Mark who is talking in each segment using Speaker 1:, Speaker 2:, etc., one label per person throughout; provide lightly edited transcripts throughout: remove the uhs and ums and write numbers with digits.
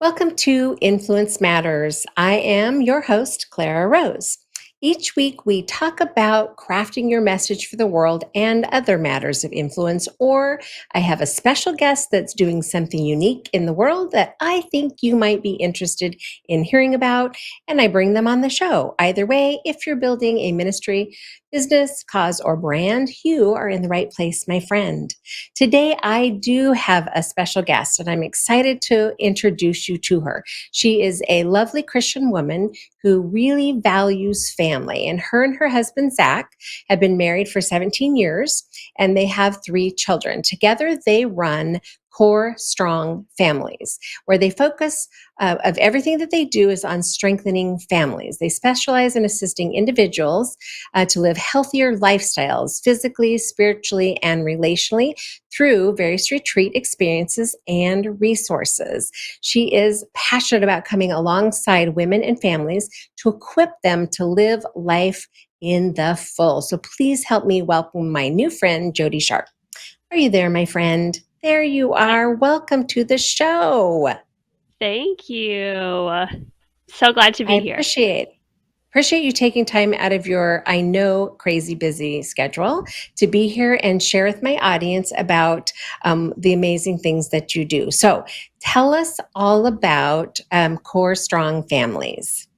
Speaker 1: Welcome to Influence Matters. I am your host, Clara Rose. Each week, we talk about crafting your message for the world and other matters of influence, or I have a special guest that's doing something unique in the world that I think you might be interested in hearing about, and I bring them on the show. Either way, if you're building a ministry, business, cause, or brand, you are in the right place, my friend. Today, I do have a special guest, and I'm excited to introduce you to her. She is a lovely Christian woman who really values family. And her husband, Zach, have been married for 17 years, and they have 3 children. Together, they run Core Strong Families, where they focus of everything that they do is on strengthening families. They specialize in assisting individuals to live healthier lifestyles, physically, spiritually, and relationally through various retreat experiences and resources. She is passionate about coming alongside women and families to equip them to live life in the full. So please help me welcome my new friend, Jodi Sharp. Are you there, my friend? There you
Speaker 2: Hi.
Speaker 1: are. Welcome to the show.
Speaker 2: Thank you. So glad to
Speaker 1: I
Speaker 2: be here.
Speaker 1: appreciate you taking time out of your, I know, crazy busy schedule to be here and share with my audience about the amazing things that you do. So tell us all about Core Strong Families.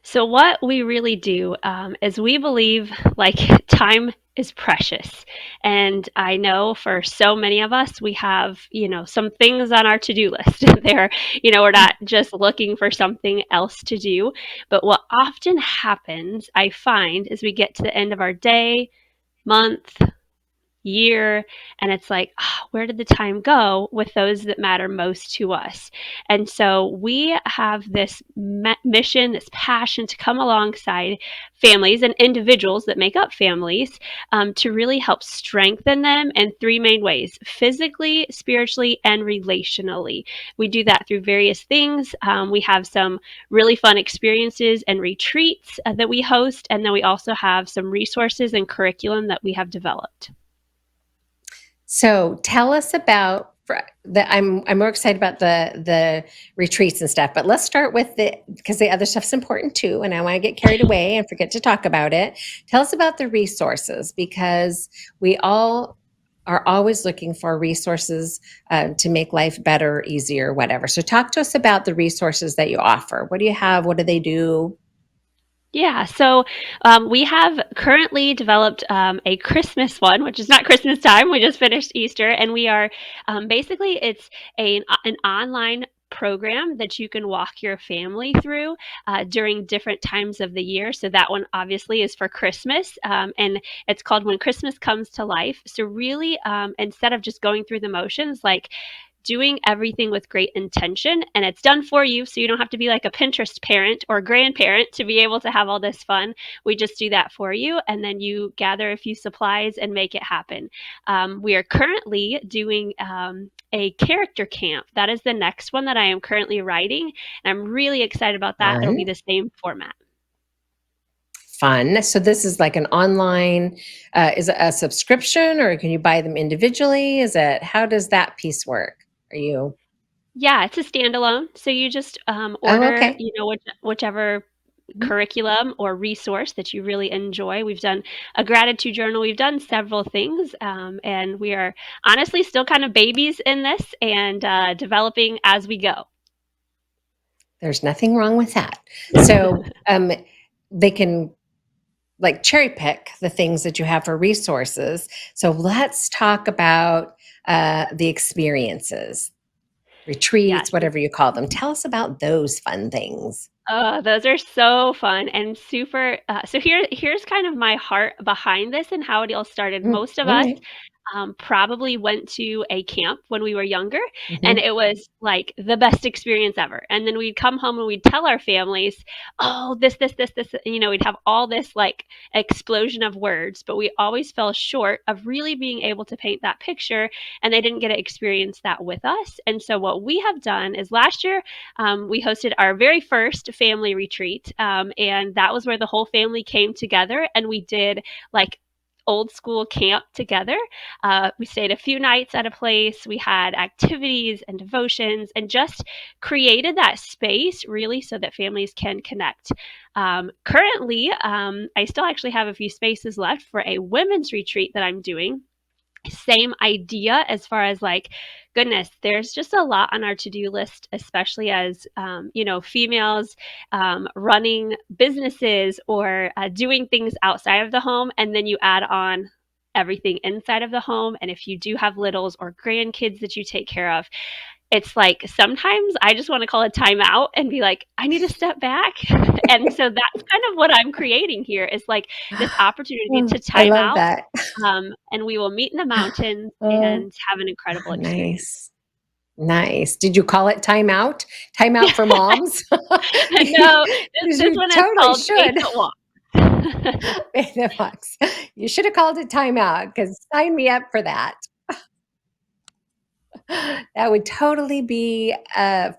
Speaker 2: So, what we really do is we believe like time is precious. And I know for so many of us, we have, some things on our to do list. We're not just looking for something else to do. But what often happens, I find, is we get to the end of our day, month, year, and it's like, where did the time go with those that matter most to us? And so we have this mission, this passion to come alongside families and individuals that make up families, to really help strengthen them in 3 main ways: physically, spiritually, and relationally. We do that through various things. We have some really fun experiences and retreats that we host, and then we also have some resources and curriculum that we have developed.
Speaker 1: So tell us about I'm more excited about the retreats and stuff, but let's start with because the other stuff's important too, and I want to get carried away and forget to talk about it. Tell us about the resources because we all are always looking for resources to make life better, easier, whatever. So talk to us about the resources that you offer. What do you have? What do they do?
Speaker 2: Yeah, so we have currently developed a Christmas one, which is not Christmas time. We just finished Easter, and we are basically it's an online program that you can walk your family through during different times of the year. So that one obviously is for Christmas, and it's called When Christmas Comes to Life. So really, instead of just going through the motions, like doing everything with great intention, and it's done for you, so you don't have to be like a Pinterest parent or grandparent to be able to have all this fun. We just do that for you, and then you gather a few supplies and make it happen. We are currently doing a character camp. That is the next one that I am currently writing, and I'm really excited about that. It'll be
Speaker 1: Fun.
Speaker 2: the same format.
Speaker 1: Fun. So this is like an online, is it a subscription or can you buy them individually? How does that piece work? Are you,
Speaker 2: Yeah, it's a standalone. So you just
Speaker 1: oh,
Speaker 2: order,
Speaker 1: okay.
Speaker 2: whichever
Speaker 1: Mhm.
Speaker 2: curriculum or resource that you really enjoy. We've done a gratitude journal. We've done several things, and we are honestly still kind of babies in this and developing as we go.
Speaker 1: There's nothing wrong with that. So they can like cherry pick the things that you have for resources. So let's talk about the experiences, retreats,
Speaker 2: Yes.
Speaker 1: whatever you call them. Tell us about those fun things.
Speaker 2: Those are so fun and super. So here's kind of my heart behind this and how it all started.
Speaker 1: Mm,
Speaker 2: Most of
Speaker 1: all
Speaker 2: us
Speaker 1: right.
Speaker 2: probably went to a camp when we were younger, and
Speaker 1: Mhm.
Speaker 2: it was like the best experience ever. And then we'd come home and we'd tell our families, "Oh, this," and, we'd have all this like explosion of words, but we always fell short of really being able to paint that picture, and they didn't get to experience that with us. And so what we have done is last year we hosted our very first family retreat, and that was where the whole family came together, and we did like old school camp together. We stayed a few nights at a place. We had activities and devotions and just created that space really so that families can connect. Currently, I still actually have a few spaces left for a women's retreat that I'm doing. Same idea as far as like, goodness, there's just a lot on our to-do list, especially as females running businesses or doing things outside of the home, and then you add on everything inside of the home. And if you do have littles or grandkids that you take care of, it's like sometimes I just want to call a timeout and be like, I need to step back. And so that's kind of what I'm creating here is like this opportunity to
Speaker 1: I
Speaker 2: time
Speaker 1: love
Speaker 2: out.
Speaker 1: that.
Speaker 2: And we will meet in the mountains
Speaker 1: Oh,
Speaker 2: and have an incredible experience.
Speaker 1: nice. Nice. Did you call it time out? Time out for moms?
Speaker 2: No, this
Speaker 1: You
Speaker 2: one is
Speaker 1: totally
Speaker 2: called Faith
Speaker 1: should.
Speaker 2: at Walk.
Speaker 1: The box. You should have called it time out because sign me up for that. That would totally be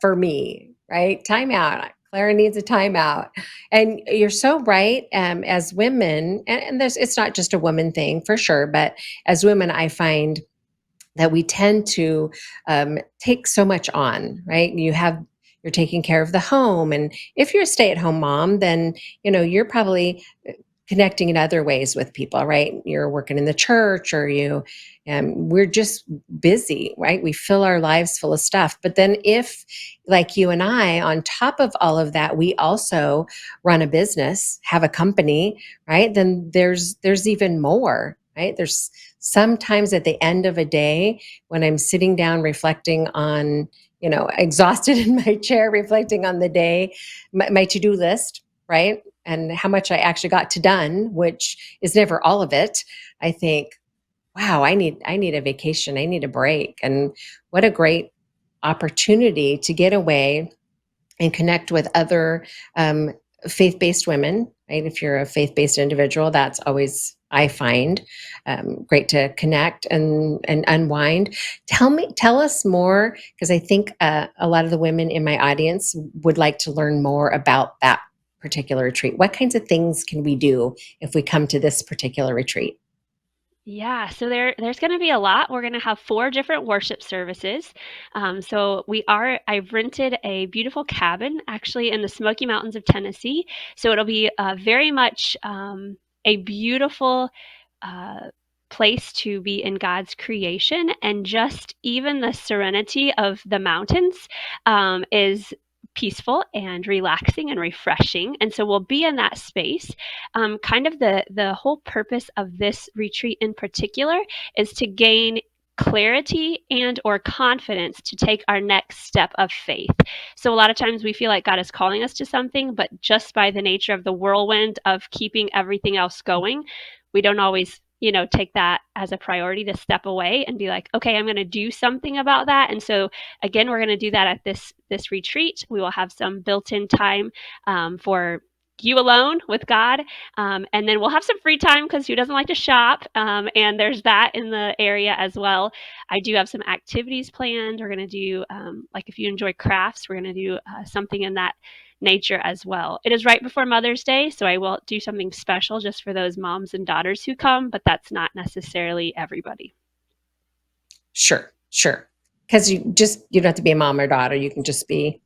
Speaker 1: for me, right? Time out. Clara needs a timeout. And you're so right. As women, and there's, it's not just a woman thing for sure, but as women, I find that we tend to take so much on, right? You're taking care of the home, and if you're a stay-at-home mom, then you're probably connecting in other ways with people, right? You're working in the church, or we're just busy, right? We fill our lives full of stuff. But then, if, like you and I, on top of all of that, we also run a business, have a company, right? Then there's even more, right? There's sometimes at the end of a day when I'm sitting down reflecting on, exhausted in my chair, reflecting on the day, my to-do list, right? And how much I actually got to done, which is never all of it. I think, wow, I need a vacation. I need a break. And what a great opportunity to get away and connect with other faith-based women, right? If you're a faith-based individual, that's always, I find, great to connect and unwind. Tell us more, because I think a lot of the women in my audience would like to learn more about that particular retreat. What kinds of things can we do if we come to this particular retreat?
Speaker 2: Yeah, so there's going to be a lot. We're going to have 4 different worship services. I've rented a beautiful cabin actually in the Smoky Mountains of Tennessee. So it'll be very much a beautiful uh, place to be in God's creation, and just even the serenity of the mountains is peaceful and relaxing and refreshing. And so we'll be in that space. Kind of the whole purpose of this retreat in particular is to gain clarity and or confidence to take our next step of faith. So a lot of times we feel like God is calling us to something, but just by the nature of the whirlwind of keeping everything else going, we don't always take that as a priority to step away and be like, okay, I'm going to do something about that. And so again, we're going to do that at this retreat. We will have some built-in time for you alone with God. And then we'll have some free time because who doesn't like to shop? And there's that in the area as well. I do have some activities planned. We're going to do, like if you enjoy crafts, we're going to do something in that nature as well. It is right before Mother's Day, so I will do something special just for those moms and daughters who come, but that's not necessarily everybody.
Speaker 1: Sure, sure. Because you don't have to be a mom or daughter. You can just be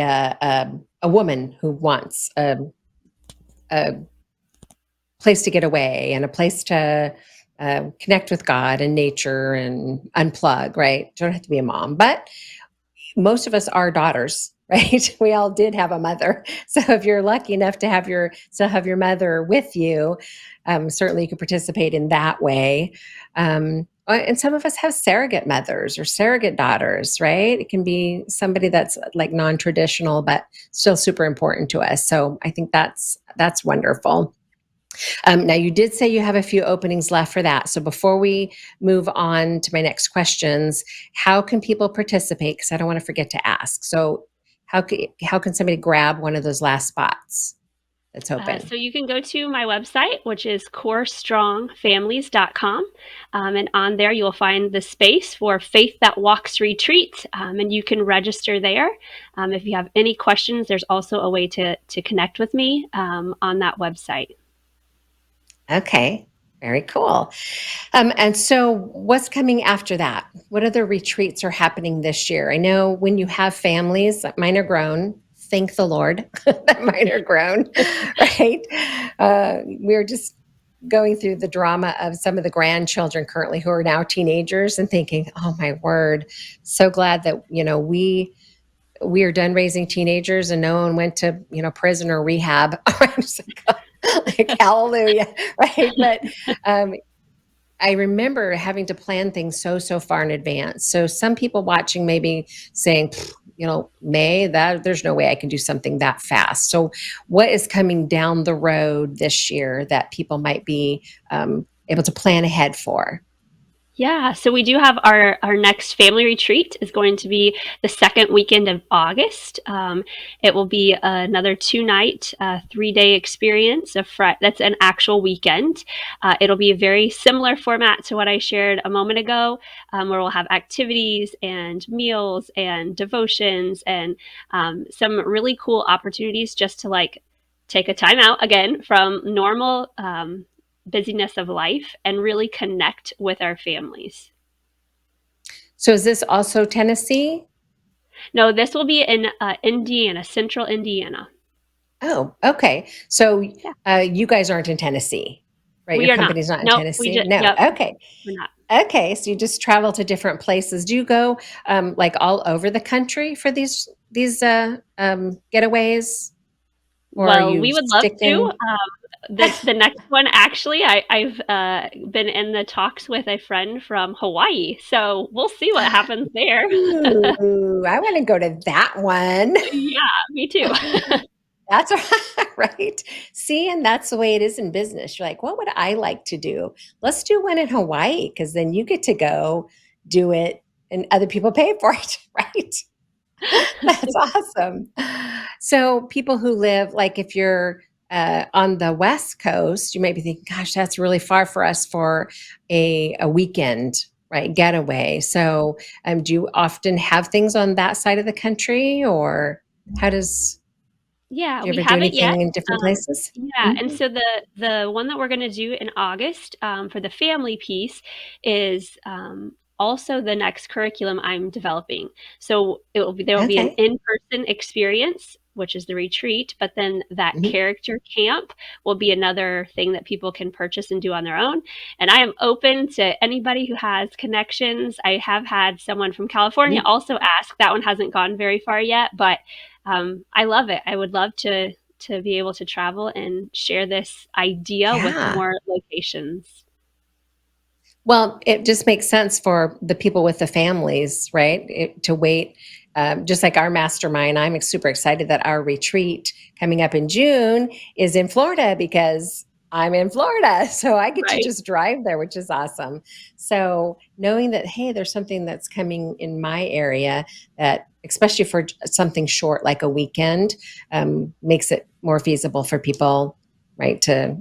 Speaker 1: a woman who wants a place to get away and a place to connect with God and nature and unplug, right? You don't have to be a mom, but most of us are daughters, right? We all did have a mother. So if you're lucky enough to have your mother with you, certainly you can participate in that way. And some of us have surrogate mothers or surrogate daughters, right? It can be somebody that's like non-traditional, but still super important to us. So I think that's wonderful. Now, you did say you have a few openings left for that. So before we move on to my next questions, how can people participate? Because I don't want to forget to ask. So how can somebody grab one of those last spots that's open?
Speaker 2: So you can go to my website, which is corestrongfamilies.com. And on there, you'll find the space for Faith That Walks Retreat. And you can register there. If you have any questions, there's also a way to connect with me on that website.
Speaker 1: Okay. Very cool. And so, what's coming after that? What other retreats are happening this year? I know when you have families, mine are grown. Thank the Lord that mine are grown, right? We're just going through the drama of some of the grandchildren currently who are now teenagers and thinking, "Oh my word, so glad that we are done raising teenagers and no one went to prison or rehab." I'm just like hallelujah, right? But um, I remember having to plan things so far in advance. So some people watching maybe saying, May, that there's no way I can do something that fast. So what is coming down the road this year that people might be able to plan ahead for?
Speaker 2: Yeah, so we do have our next family retreat is going to be the second weekend of August. It will be another 2-night, 3-day experience. That's an actual weekend. It'll be a very similar format to what I shared a moment ago, where we'll have activities and meals and devotions and some really cool opportunities just to like take a time out again from normal busyness of life and really connect with our families.
Speaker 1: So is this also Tennessee?
Speaker 2: No, this will be in Indiana, central Indiana.
Speaker 1: Oh, okay. So
Speaker 2: Yeah,
Speaker 1: you guys aren't in Tennessee, right? Your
Speaker 2: we are not.
Speaker 1: company's not in
Speaker 2: Nope, we
Speaker 1: Tennessee?
Speaker 2: just,
Speaker 1: No.
Speaker 2: yep,
Speaker 1: Okay.
Speaker 2: we're not.
Speaker 1: Okay, so you just travel to different places. Do you go like all over the country for these getaways, or
Speaker 2: Well,
Speaker 1: you
Speaker 2: we would love
Speaker 1: stick
Speaker 2: to.
Speaker 1: in?
Speaker 2: The next one, actually, I've been in the talks with a friend from Hawaii, so we'll see what happens there.
Speaker 1: Ooh, I want to go to that one.
Speaker 2: Yeah, me too.
Speaker 1: That's right. See, and that's the way it is in business. You're like, what would I like to do? Let's do one in Hawaii because then you get to go do it and other people pay for it, right? That's awesome. So, people who live, like if you're on the West Coast, you might be thinking, gosh, that's really far for us for a weekend, right? Getaway. So, do you often have things on that side of the country, or how does,
Speaker 2: Yeah,
Speaker 1: do you
Speaker 2: we
Speaker 1: ever do
Speaker 2: haven't yet.
Speaker 1: anything in different places?
Speaker 2: Yeah, and
Speaker 1: Mhm.
Speaker 2: so the one that we're gonna do in August, for the family piece is, also the next curriculum I'm developing. So there will be an
Speaker 1: Okay.
Speaker 2: in-person experience, which is the retreat, but then that
Speaker 1: Mhm.
Speaker 2: character camp will be another thing that people can purchase and do on their own, and I am open to anybody who has connections. I have had someone from California
Speaker 1: Mhm.
Speaker 2: also ask. That one hasn't gone very far yet, but, I love it. I would love to be able to travel and share this idea with
Speaker 1: Yeah.
Speaker 2: more locations.
Speaker 1: Well, it just makes sense for the people with the families, right? To wait. Just like our mastermind, I'm super excited that our retreat coming up in June is in Florida because I'm in Florida. So I get to
Speaker 2: Right.
Speaker 1: just drive there, which is awesome. So knowing that, hey, there's something that's coming in my area that, especially for something short like a weekend, makes it more feasible for people, right, to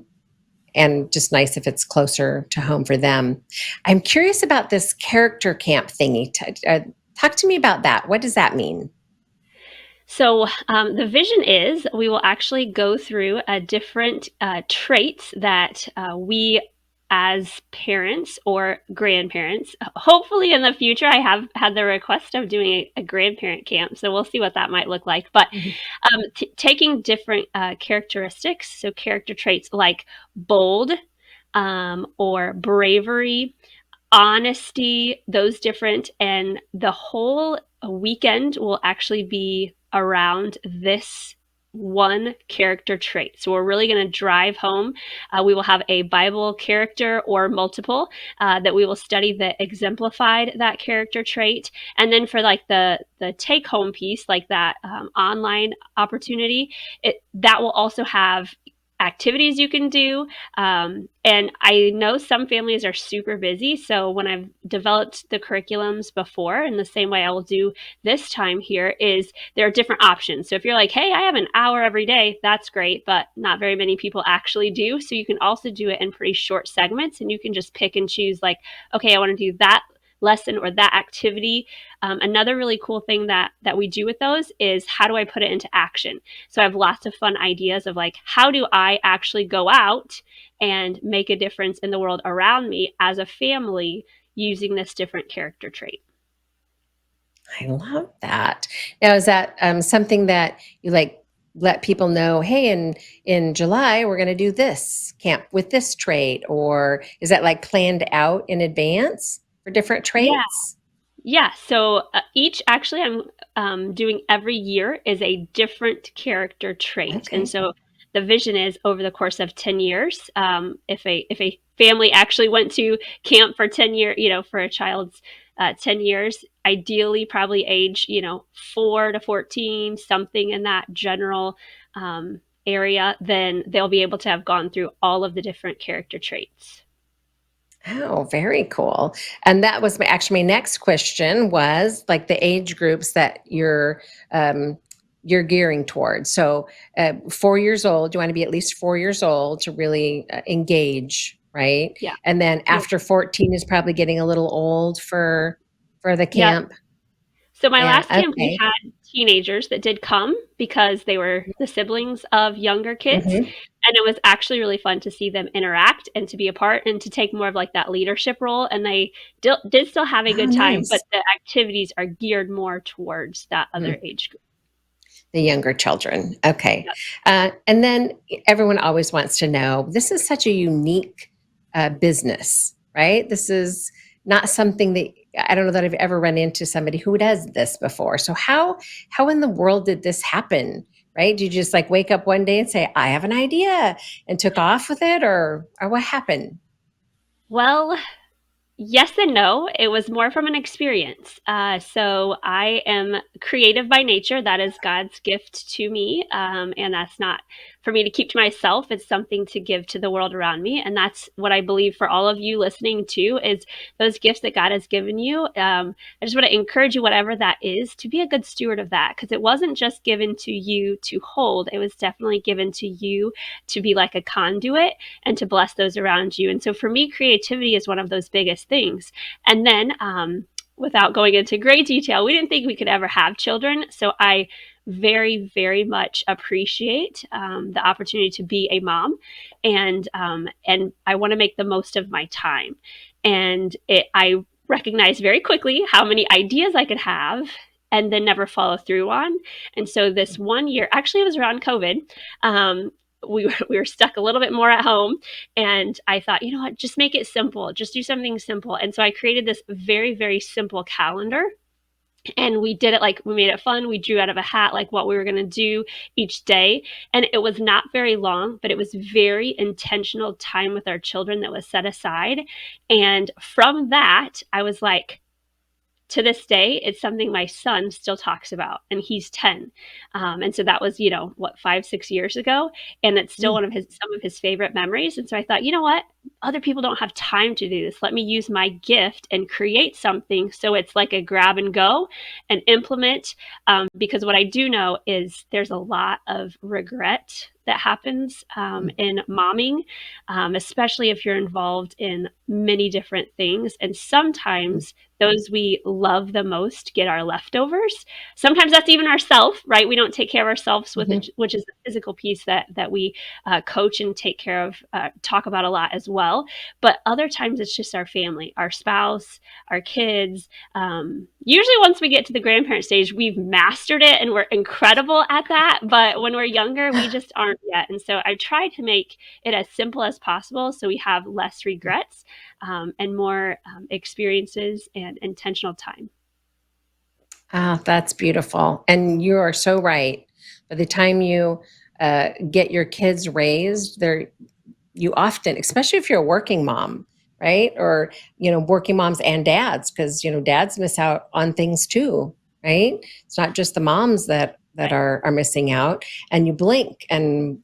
Speaker 1: and just nice if it's closer to home for them. I'm curious about this character camp thingy. Talk to me about that. What does that mean?
Speaker 2: So the vision is we will actually go through different traits that we as parents or grandparents, hopefully in the future, I have had the request of doing a grandparent camp. So we'll see what that might look like. But
Speaker 1: Mhm.
Speaker 2: taking different characteristics, so character traits like bold or bravery, honesty, those different, and the whole weekend will actually be around this one character trait. So we're really going to drive home. We will have a Bible character or multiple that we will study that exemplified that character trait, and then for like the take home piece, like that online opportunity, that will also have activities you can do, and I know some families are super busy. So when I've developed the curriculums before, in the same way I will do this time here, is there are different options. So if you're like, hey, I have an hour every day, that's great, but not very many people actually do. So you can also do it in pretty short segments and you can just pick and choose, like, okay, I want to do that lesson or that activity. Another really cool thing that we do with those is how do I put it into action? So I have lots of fun ideas of like, how do I actually go out and make a difference in the world around me as a family using this different character trait.
Speaker 1: I love that. Now, is that something that you like let people know? Hey, in July we're going to do this camp with this trait, or is that like planned out in advance for different
Speaker 2: Yeah.
Speaker 1: traits?
Speaker 2: Yeah, so each actually I'm doing every year is a different character trait, and
Speaker 1: Okay.
Speaker 2: so the vision is over the course of 10 years. If a family actually went to camp for 10 years, for a child's 10 years, ideally probably age 4 to 14, something in that general area, then they'll be able to have gone through all of the different character traits.
Speaker 1: Oh, very cool. And that was actually my next question was like the age groups that you're gearing towards. So, 4 years old, you want to be at least 4 years old to really engage, right?
Speaker 2: Yeah.
Speaker 1: And then
Speaker 2: Yeah.
Speaker 1: after 14 is probably getting a little old for the
Speaker 2: Yeah.
Speaker 1: camp.
Speaker 2: So my
Speaker 1: Yeah.
Speaker 2: last camp, we
Speaker 1: Okay.
Speaker 2: had teenagers that did come because they were the siblings of younger kids,
Speaker 1: Hmm.
Speaker 2: and it was actually really fun to see them interact and to be a part and to take more of like that leadership role. And they did still have a
Speaker 1: Oh,
Speaker 2: good time, but
Speaker 1: nice.
Speaker 2: the activities are geared more towards that other
Speaker 1: Mhm.
Speaker 2: age group.
Speaker 1: The younger children. Okay.
Speaker 2: Yeah.
Speaker 1: And then everyone always wants to know this is such a unique business, right? This is not something that I don't know that I've ever run into somebody who does this before. So how in the world did this happen? Right? Did you just like wake up one day and say, I have an idea and took off with it or what happened?
Speaker 2: Well, yes and no. It was more from an experience. So I am creative by nature. That is God's gift to me. And that's not for me to keep to myself. It's something to give to the world around me. And that's what I believe for all of you listening too, is those gifts that God has given you. I just want to encourage you, whatever that is, to be a good steward of that. Because it wasn't just given to you to hold. It was definitely given to you to be like a conduit and to bless those around you. And so for me, creativity is one of those biggest things. And then, without going into great detail, we didn't think we could ever have children. So I very, very much appreciate the opportunity to be a mom, and I want to make the most of my time. And I recognized very quickly how many ideas I could have and then never follow through on. And so this one year, actually, it was around COVID. Um, we were stuck a little bit more at home, and I thought, you know what, just make it simple, just do something simple. And so I created this very, very simple calendar, and we did it like we made it fun. We drew out of a hat like what we were going to do each day, and it was not very long, but it was very intentional time with our children that was set aside. And from that I was like, to this day, it's something my son still talks about, and he's 10. And so that was, what, 5, 6 years ago. And it's still
Speaker 1: Mm,
Speaker 2: one of some of his favorite memories. And so I thought, you know what? Other people don't have time to do this. Let me use my gift and create something so it's like a grab and go and implement. Because what I do know is there's a lot of regret that happens
Speaker 1: mm,
Speaker 2: in momming, especially if you're involved in many different things. And
Speaker 1: mm,
Speaker 2: sometimes those we love the most get our leftovers. Sometimes that's even ourselves, right? We don't take care of ourselves with
Speaker 1: mhm.
Speaker 2: it, which is the physical piece that we coach and take care of, talk about a lot as well. But other times it's just our family, our spouse, our kids. Usually, once we get to the grandparent stage, we've mastered it and we're incredible at that. But when we're younger, we just aren't yet. And so I try to make it as simple as possible so we have less regrets, and more experiences and intentional time.
Speaker 1: Ah, that's beautiful. And you are so right. By the time you get your kids raised, they're you often, especially if you're a working mom, right? Or, working moms and dads, because, dads miss out on things too, right? It's not just the moms that
Speaker 2: Right.
Speaker 1: are missing out. And you blink and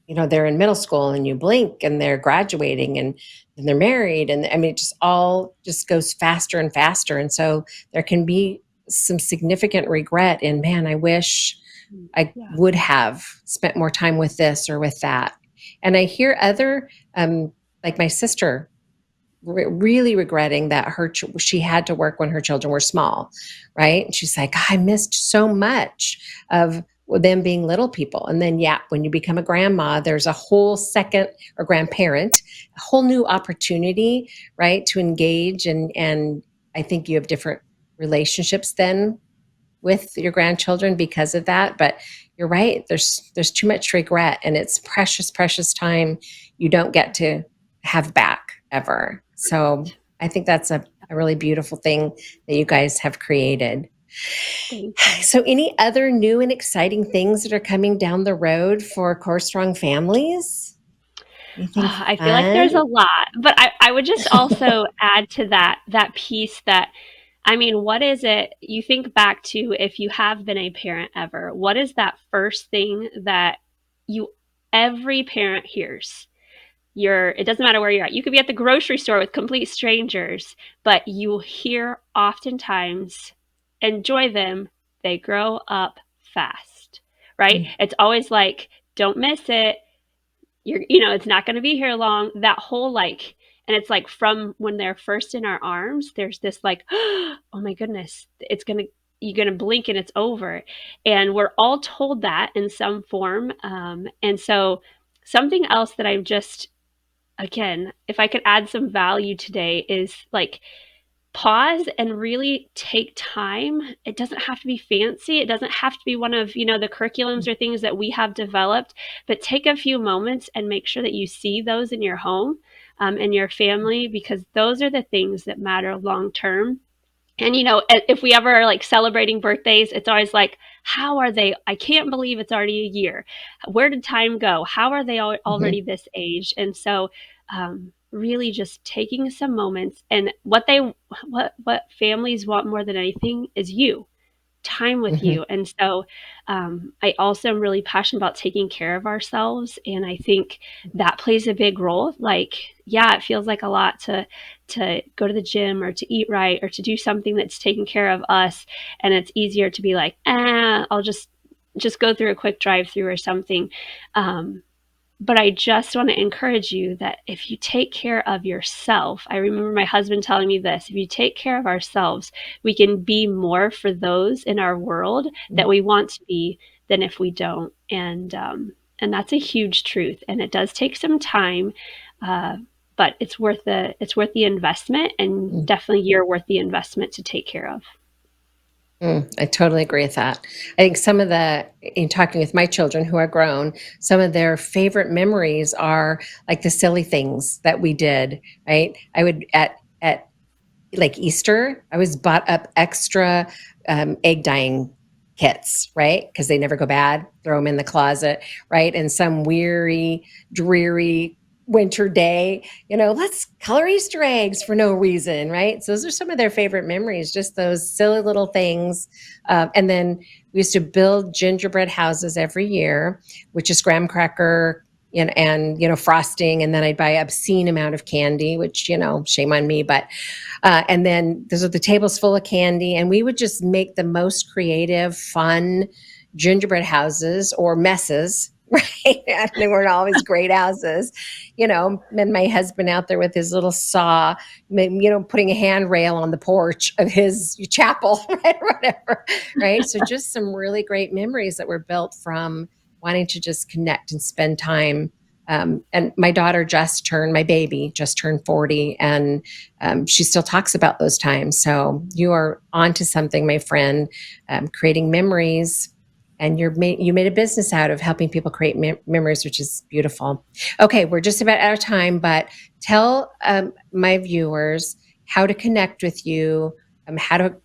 Speaker 1: they're in middle school and you blink and they're graduating and they're married. And I mean, it just all just goes faster and faster. And so there can be some significant regret in, man, I wish I
Speaker 2: Yeah.
Speaker 1: would have spent more time with this or with that. And I hear other, like my sister, really regretting that she had to work when her children were small, right? And she's like, I missed so much of them being little people. And then, yeah, when you become a grandma, there's a whole second, or grandparent, a whole new opportunity, right, to engage. And I think you have different relationships then with your grandchildren because of that. But you're right, there's too much regret, and it's precious, precious time you don't get to have back ever. So I think that's a really beautiful thing that you guys have created.
Speaker 2: Thank you.
Speaker 1: So, any other new and exciting things that are coming down the road for Core Strong families? Anything
Speaker 2: I feel like there's
Speaker 1: fun?
Speaker 2: a lot, but I would just also add to that piece that, I mean, what is it you think back to if you have been a parent ever? What is that first thing that you every parent hears? It doesn't matter where you're at. You could be at the grocery store with complete strangers, but you hear oftentimes, enjoy them, they grow up fast, right?
Speaker 1: Mm,
Speaker 2: It's always like, don't miss it, it's not going to be here long, that whole like, and it's like from when they're first in our arms, there's this like, oh my goodness, you're going to blink and it's over. And we're all told that in some form. And so something else that I'm just, again, if I could add some value today, is like, pause and really take time. It doesn't have to be fancy. It doesn't have to be one of, the curriculums or things that we have developed, but take a few moments and make sure that you see those in your home, and your family, because those are the things that matter long term. And if we ever are like celebrating birthdays, it's always like, how are they? I can't believe it's already a year. Where did time go? How are they
Speaker 1: mhm,
Speaker 2: already this age? And so, really just taking some moments, and what families want more than anything is time with
Speaker 1: mhm,
Speaker 2: you. And so, I also am really passionate about taking care of ourselves. And I think that plays a big role. Like, yeah, it feels like a lot to go to the gym or to eat right or to do something that's taking care of us. And it's easier to be like, I'll just go through a quick drive through or something. But I just want to encourage you that if you take care of yourself, I remember my husband telling me this, if you take care of ourselves, we can be more for those in our world that
Speaker 1: mm,
Speaker 2: we want to be than if we don't. And that's a huge truth. And it does take some time, uh, but it's worth the investment, and
Speaker 1: mm.
Speaker 2: definitely you're worth the investment to take care of.
Speaker 1: I totally agree with that. I think in talking with my children who are grown, some of their favorite memories are like the silly things that we did, right? I would at like Easter, I was bought up extra egg dyeing kits, right? Because they never go bad. Throw them in the closet, right? And some weary, dreary winter day, let's color Easter eggs for no reason, right? So those are some of their favorite memories, just those silly little things. And then we used to build gingerbread houses every year, which is graham cracker and frosting, and then I'd buy obscene amount of candy, which shame on me, but and then those are the tables full of candy, and we would just make the most creative, fun gingerbread houses or messes. Right. And they weren't always great houses, and my husband out there with his little saw, putting a handrail on the porch of his chapel, right? Whatever. Right. So just some really great memories that were built from wanting to just connect and spend time. And my baby just turned 40, and she still talks about those times. So you are onto something, my friend, creating memories. And you made a business out of helping people create memories, which is beautiful. Okay, we're just about out of time, but tell my viewers how to connect with you, how to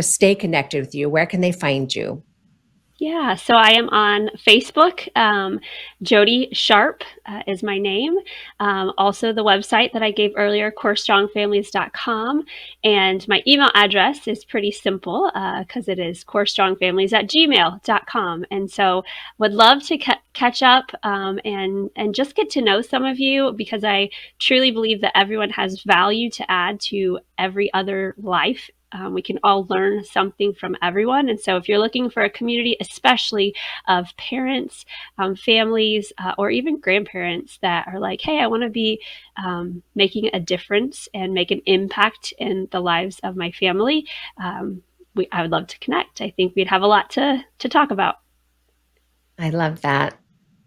Speaker 1: stay connected with you. Where can they find you?
Speaker 2: Yeah, so I am on Facebook. Jodi Sharp is my name. Also, the website that I gave earlier, corestrongfamilies.com. And my email address is pretty simple because it is corestrongfamilies@gmail.com. And so, would love to catch up, and just get to know some of you, because I truly believe that everyone has value to add to every other life. We can all learn something from everyone. And so, if you're looking for a community, especially of parents, families, or even grandparents that are like, hey, I want to be making a difference and make an impact in the lives of my family, I would love to connect. I think we'd have a lot to talk about.
Speaker 1: I love that.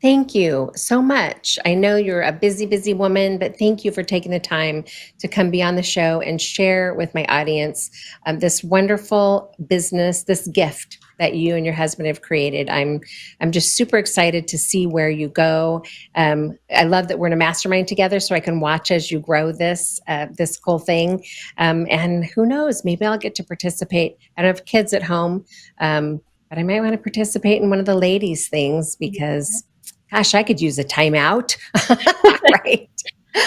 Speaker 1: Thank you so much. I know you're a busy, busy woman, but thank you for taking the time to come be on the show and share with my audience this wonderful business, this gift that you and your husband have created. I'm just super excited to see where you go. I love that we're in a mastermind together, so I can watch as you grow this cool thing. And who knows, maybe I'll get to participate. I don't have kids at home. But I might want to participate in one of the ladies' things because, gosh, I could use a timeout. Right.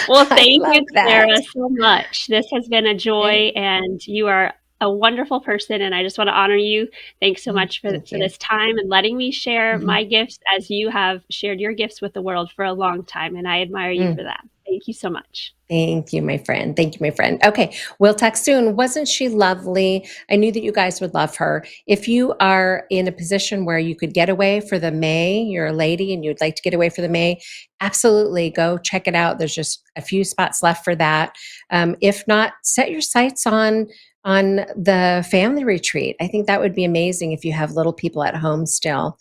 Speaker 2: Well,
Speaker 1: I
Speaker 2: thank you,
Speaker 1: love that.
Speaker 2: Clara, so much. This has been a joy,
Speaker 1: Hey,
Speaker 2: and you are a wonderful person, and I just want to honor you. Thanks so much
Speaker 1: thank
Speaker 2: for
Speaker 1: you.
Speaker 2: this time and letting me share
Speaker 1: Mhm.
Speaker 2: my gifts as you have shared your gifts with the world for a long time, and I admire you
Speaker 1: Mm.
Speaker 2: for that. Thank you so much.
Speaker 1: Thank you, my friend. Thank you, my friend. Okay, we'll talk soon. Wasn't she lovely? I knew that you guys would love her. If you are in a position where you could get away for the May, you're a lady and you'd like to get away for the May, absolutely go check it out. There's just a few spots left for that. If not, set your sights on the family retreat. I think that would be amazing if you have little people at home still.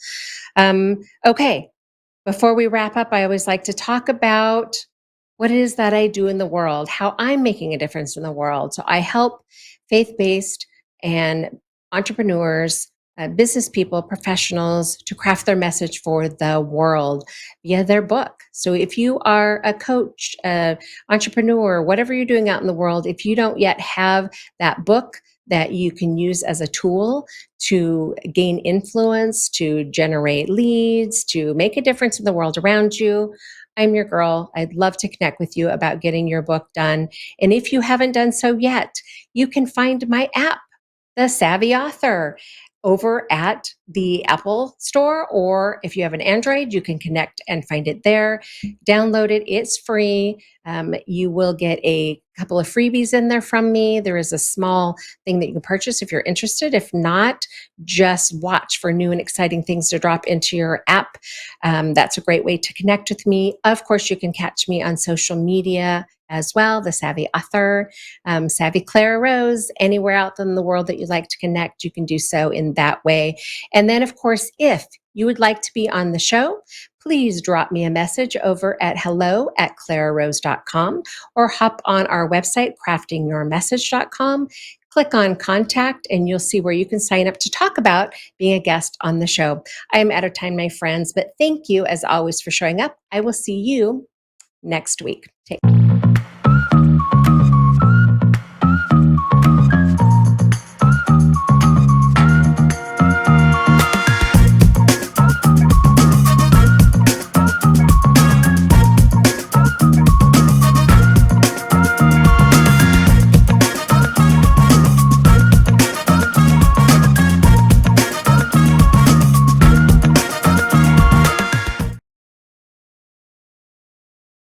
Speaker 1: Okay, before we wrap up, I always like to talk about what it is that I do in the world, how I'm making a difference in the world. So I help faith based and entrepreneurs, business people, professionals to craft their message for the world via their book. So if you are a coach, entrepreneur, whatever you're doing out in the world, if you don't yet have that book that you can use as a tool to gain influence, to generate leads, to make a difference in the world around you, I'm your girl. I'd love to connect with you about getting your book done. And if you haven't done so yet, you can find my app, The Savvy Author, over at the Apple Store, or if you have an Android, you can connect and find it there. Download it, it's free. You will get a couple of freebies in there from me. There is a small thing that you can purchase if you're interested. If not, just watch for new and exciting things to drop into your app. That's a great way to connect with me. Of course, you can catch me on social media as well, The Savvy Author, Savvy Clara Rose, anywhere out in the world that you'd like to connect, you can do so in that way. And then, of course, if you would like to be on the show, please drop me a message over at hello@clararose.com or hop on our website, craftingyourmessage.com. Click on contact and you'll see where you can sign up to talk about being a guest on the show. I'm out of time, my friends, but thank you as always for showing up. I will see you next week. Take